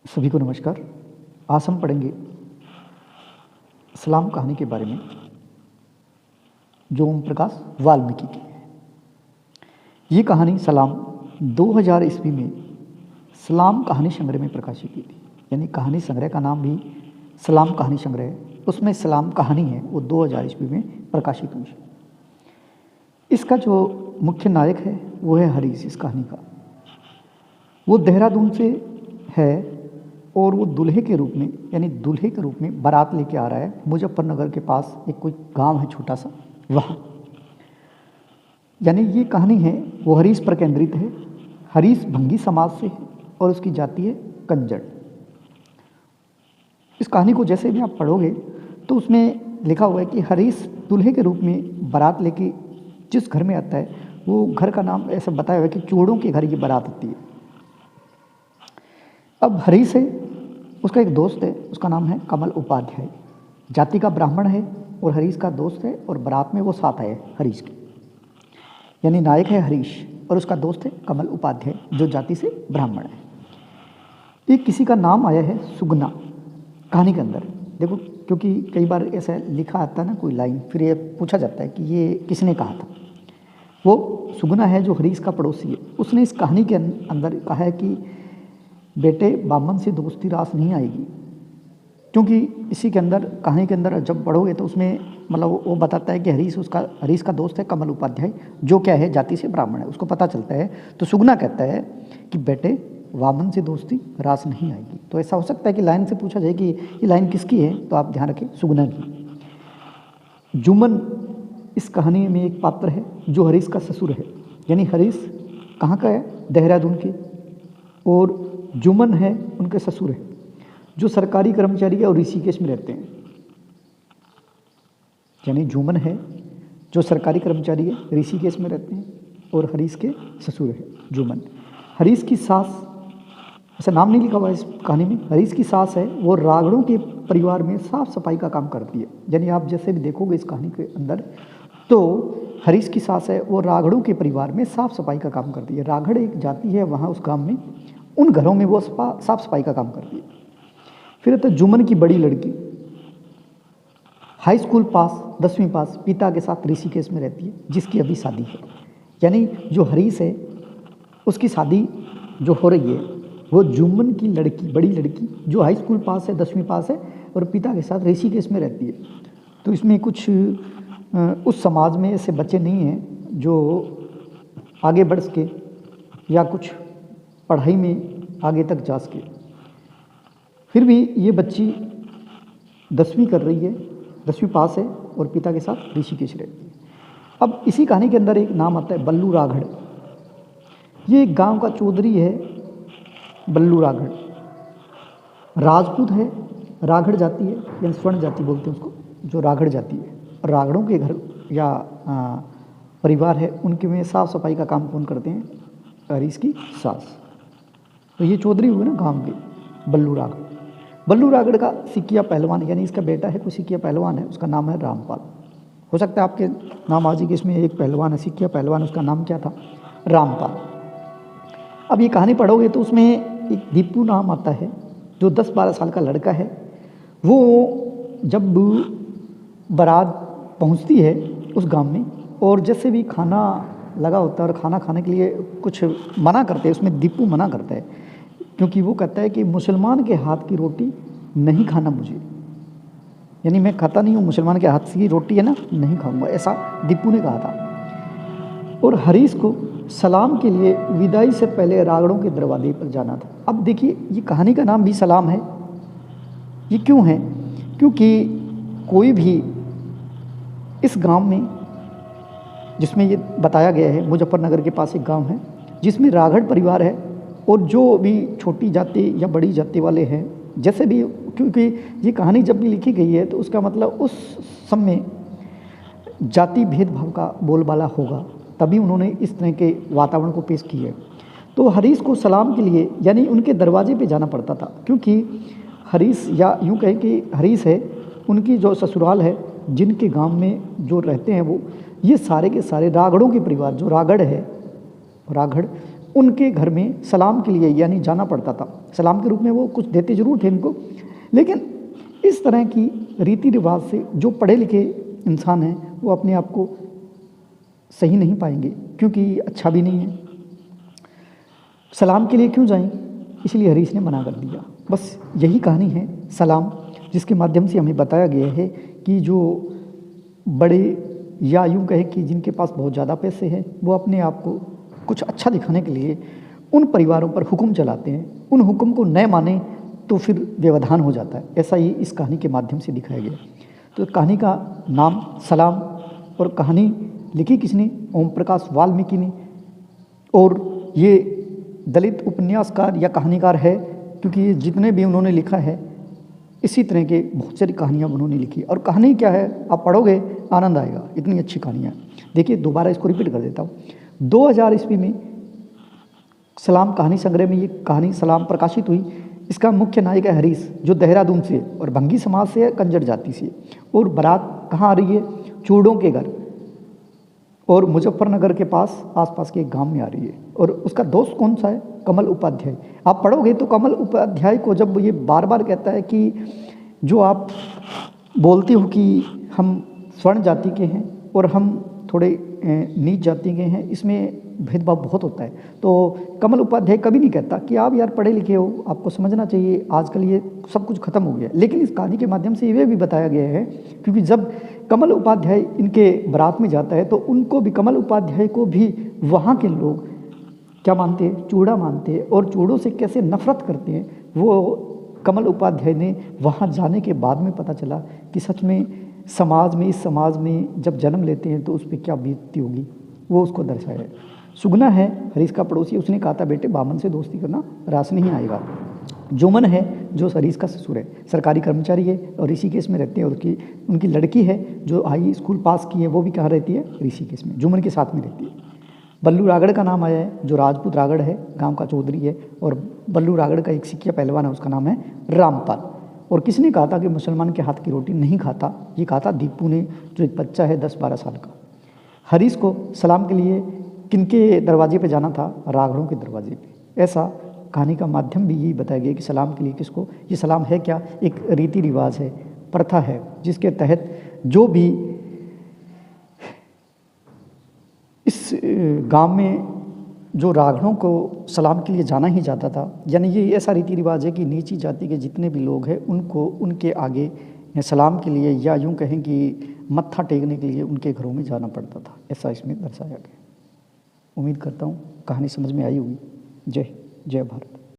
सभी को नमस्कार। आज हम पढ़ेंगे सलाम कहानी के बारे में जो ओम प्रकाश वाल्मीकि की है। ये कहानी सलाम 2000 ईस्वी में सलाम कहानी संग्रह में प्रकाशित की थी। यानी कहानी संग्रह का नाम भी सलाम कहानी संग्रह है, उसमें सलाम कहानी है वो 2000 ईस्वी में प्रकाशित हुई है। इसका जो मुख्य नायक है वो है हरीश। इस कहानी का वो देहरादून से है और वो दूल्हे के रूप में बारात लेके आ रहा है। मुजफ्फरनगर के पास एक कोई गांव है छोटा सा, वहाँ। यानी ये कहानी है वो हरीश पर केंद्रित है। हरीश भंगी समाज से है और उसकी जाति है कंजड़। इस कहानी को जैसे भी आप पढ़ोगे तो उसमें लिखा हुआ है कि हरीश दूल्हे के रूप में बारात लेके जिस घर में आता है वो घर का नाम ऐसा बताया हुआ है कि चोड़ों के घर की बारात आती है। अब हरीश है, उसका एक दोस्त है, उसका नाम है कमल उपाध्याय। जाति का ब्राह्मण है और हरीश का दोस्त है और बारात में वो साथ आए हरीश के। यानी नायक है हरीश और उसका दोस्त है कमल उपाध्याय जो जाति से ब्राह्मण है। ये किसी का नाम आया है सुगना कहानी के अंदर। देखो, क्योंकि कई बार ऐसा लिखा आता है ना कोई लाइन, फिर ये पूछा जाता है कि ये किसने कहा था। वो सुगना है जो हरीश का पड़ोसी है। उसने इस कहानी के अंदर कहा है कि बेटे, बामन से दोस्ती रास नहीं आएगी। क्योंकि इसी के अंदर कहानी के अंदर जब पढ़ोगे तो उसमें मतलब वो बताता है कि हरीश का दोस्त है कमल उपाध्याय जो क्या है जाति से ब्राह्मण है, उसको पता चलता है। तो सुगना कहता है कि बेटे, वामन से दोस्ती रास नहीं आएगी। तो ऐसा हो सकता है कि लाइन से पूछा जाए कि ये लाइन किसकी है, तो आप ध्यान रखें सुगना की। जुमन इस कहानी में एक पात्र है जो हरीश का ससुर है। यानी हरीश कहाँ का है? देहरादून के, और जुमन है उनके ससुर है जो सरकारी कर्मचारी है और ऋषिकेश में रहते हैं। यानी जुमन है जो सरकारी कर्मचारी है, ऋषिकेश में रहते हैं, और हरीश के ससुर है जुमन। हरीश की सास, ऐसा नाम नहीं लिखा हुआ इस कहानी में, हरीश की सास है वो रागड़ों के परिवार में साफ सफाई का काम करती है। यानी आप जैसे भी देखोगे इस कहानी के अंदर तो हरीश की सास है वो रागड़ों के परिवार में साफ सफाई का काम करती है। रागड़ एक जाति है वहाँ उस गांव में, उन घरों में वो साफ सफाई का काम करती है। फिर तो जुमन की बड़ी लड़की हाई स्कूल पास, 10वीं पास, पिता के साथ ऋषिकेश में रहती है जिसकी अभी शादी है। यानी जो हरीश है उसकी शादी जो हो रही है वो जुम्मन की लड़की, बड़ी लड़की जो हाई स्कूल पास है, 10वीं पास है और पिता के साथ ऋषिकेश में रहती है। तो इसमें कुछ उस समाज में ऐसे बच्चे नहीं हैं जो आगे बढ़ सके या कुछ पढ़ाई में आगे तक जा सके। फिर भी ये बच्ची 10वीं कर रही है, 10वीं पास है और पिता के साथ ऋषिकेश रहती है। अब इसी कहानी के अंदर एक नाम आता है बल्लू राघड़। ये एक गांव का चौधरी है बल्लू राघड़। राजपूत है, राघड़ जाति है, यानी स्वर्ण जाति बोलते हैं उसको, जो राघड़ जाति है। राघड़ों के घर या परिवार है उनके में साफ सफाई का काम कौन करते हैं? हरीश की सास। तो ये चौधरी हुए ना गांव के बल्लू राघड़। बल्लू राघड़ का सिकिया पहलवान, यानी इसका बेटा है कोई सिकिया पहलवान है, उसका नाम है रामपाल। हो सकता है आपके नाम आज ही कि इसमें एक पहलवान है सिकिया पहलवान, उसका नाम क्या था? रामपाल। अब ये कहानी पढ़ोगे तो उसमें एक दीपू नाम आता है जो 10-12 साल का लड़का है। वो जब बारात पहुंचती है उस गांव में और जैसे भी खाना लगा होता है और खाना खाने के लिए कुछ मना करते हैं, उसमें दीपू मना करता है क्योंकि वो कहता है कि मुसलमान के हाथ की रोटी नहीं खाना मुझे, यानी मैं खाता नहीं हूँ, मुसलमान के हाथ की रोटी है ना, नहीं खाऊंगा, ऐसा दीपू ने कहा था। और हरीश को सलाम के लिए विदाई से पहले रागड़ों के दरवाजे पर जाना था। अब देखिए ये कहानी का नाम भी सलाम है। ये क्यों है? क्योंकि कोई भी इस गांव में, जिसमें ये बताया गया है मुजफ्फरनगर के पास एक गांव है जिसमें राघड़ परिवार है और जो भी छोटी जाति या बड़ी जाति वाले हैं जैसे भी, क्योंकि ये कहानी जब भी लिखी गई है तो उसका मतलब उस समय जाति भेदभाव का बोलबाला होगा, तभी उन्होंने इस तरह के वातावरण को पेश किया है। तो हरीश को सलाम के लिए यानी उनके दरवाजे पे जाना पड़ता था, क्योंकि हरीश, या यूँ कहें कि हरीश है उनकी जो ससुराल है, जिनके गांव में जो रहते हैं वो, ये सारे के सारे रागड़ों के परिवार, जो रागड़ है, रागड़ उनके घर में सलाम के लिए यानी जाना पड़ता था। सलाम के रूप में वो कुछ देते ज़रूर थे इनको, लेकिन इस तरह की रीति रिवाज से जो पढ़े लिखे इंसान हैं वो अपने आप को सही नहीं पाएंगे, क्योंकि अच्छा भी नहीं है। सलाम के लिए क्यों जाएं, इसलिए हरीश ने मना कर दिया। बस यही कहानी है सलाम, जिसके माध्यम से हमें बताया गया है कि जो बड़े या यूँ कहें कि जिनके पास बहुत ज़्यादा पैसे हैं वो अपने आप को कुछ अच्छा दिखाने के लिए उन परिवारों पर हुक्म चलाते हैं, उन हुक्म को न माने तो फिर व्यवधान हो जाता है। ऐसा ही इस कहानी के माध्यम से दिखाया गया। तो कहानी का नाम सलाम, और कहानी लिखी किसने? ओम प्रकाश वाल्मीकि ने। और ये दलित उपन्यासकार या कहानीकार है, क्योंकि ये जितने भी उन्होंने लिखा है इसी तरह के बहुत सारी कहानियाँ उन्होंने लिखी। और कहानी क्या है, आप पढ़ोगे आनंद आएगा, इतनी अच्छी कहानियाँ। देखिए दोबारा इसको रिपीट कर देता हूँ। 2000 ईस्वी में सलाम कहानी संग्रह में ये कहानी सलाम प्रकाशित हुई। इसका मुख्य नायक है हरीश, जो देहरादून से और भंगी समाज से है, कंजर जाति से। और बारात कहाँ आ रही है? चूड़ों के घर और मुजफ्फरनगर के पास आसपास के एक गांव में आ रही है। और उसका दोस्त कौन सा है? कमल उपाध्याय। आप पढ़ोगे तो कमल उपाध्याय को जब ये बार बार कहता है कि जो आप बोलते हो कि हम स्वर्ण जाति के हैं और हम थोड़े नीच जाति के हैं, इसमें भेदभाव बहुत होता है। तो कमल उपाध्याय कभी नहीं कहता कि आप यार पढ़े लिखे हो, आपको समझना चाहिए, आजकल ये सब कुछ खत्म हो गया। लेकिन इस कहानी के माध्यम से ये भी बताया गया है, क्योंकि जब कमल उपाध्याय इनके बारात में जाता है तो उनको भी, कमल उपाध्याय को भी वहाँ के लोग क्या मानते हैं? चूड़ा मानते हैं, और चूड़ों से कैसे नफरत करते हैं वो कमल उपाध्याय ने वहाँ जाने के बाद में पता चला कि सच में समाज में, इस समाज में जब जन्म लेते हैं तो उस पर क्या बीतती होगी, वो उसको दर्शाया है। सुगना है हरीश का पड़ोसी, उसने कहा था बेटे बामन से दोस्ती करना रास नहीं आएगा। जुमन है जो हरीश का ससुर है, सरकारी कर्मचारी है और ऋषिकेश में रहते हैं। और उनकी लड़की है जो हाई स्कूल पास की है, वो भी कहाँ रहती है? ऋषिकेश में, जुमन के साथ में रहती है। बल्लू रागड़ का नाम आया है, जो राजपूत रागड़ है, गांव का चौधरी है। और बल्लू रागड़ का एक सिक्किया पहलवान है, उसका नाम है रामपाल। और किसने कहा था कि मुसलमान के हाथ की रोटी नहीं खाता? ये कहा था दीपू ने, जो एक बच्चा है 10-12 साल का। हरीश को सलाम के लिए किनके दरवाजे पे जाना था? रागड़ों के दरवाजे पे। ऐसा कहानी का माध्यम भी यही बताया गया कि सलाम के लिए किसको? ये सलाम है क्या? एक रीति रिवाज है, प्रथा है, जिसके तहत जो भी इस गांव में जो रागड़ों को सलाम के लिए जाना ही जाता था, यानी ये ऐसा रीति रिवाज है कि नीची जाति के जितने भी लोग हैं उनको उनके आगे सलाम के लिए, या यूँ कहें कि मत्था टेकने के लिए उनके घरों में जाना पड़ता था। ऐसा इसमें दर्शाया गया। उम्मीद करता हूँ कहानी समझ में आई होगी। जय भारत।